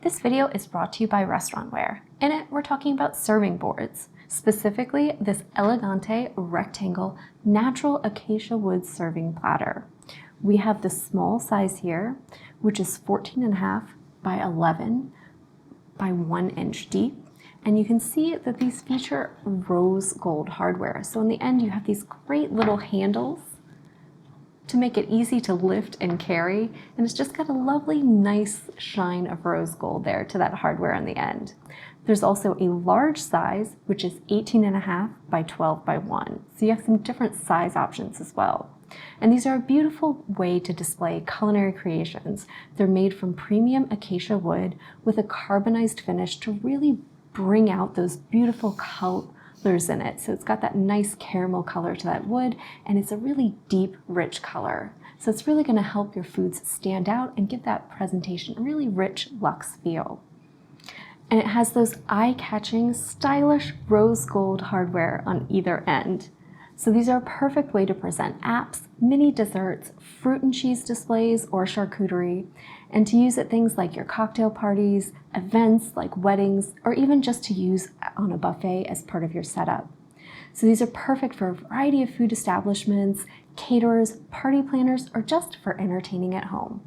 This video is brought to you by Restaurantware. In it, we're talking about serving boards, specifically this Elegante rectangle natural acacia wood serving platter. We have the small size here, which is 14.5 by 11 by 1 inch deep. And you can see that these feature rose gold hardware. So in the end, you have these great little handles to make it easy to lift and carry. And it's just got a lovely, nice shine of rose gold there to that hardware on the end. There's also a large size, which is 18.5 by 12 by 1. So you have some different size options as well. And these are a beautiful way to display culinary creations. They're made from premium acacia wood with a carbonized finish to really bring out those beautiful colors in it. So it's got that nice caramel color to that wood, and it's a really deep, rich color. So it's really going to help your foods stand out and give that presentation a really rich luxe feel. And it has those eye-catching, stylish rose gold hardware on either end. So these are a perfect way to present apps, mini desserts, fruit and cheese displays, or charcuterie, and to use at things like your cocktail parties, events like weddings, or even just to use on a buffet as part of your setup. So these are perfect for a variety of food establishments, caterers, party planners, or just for entertaining at home.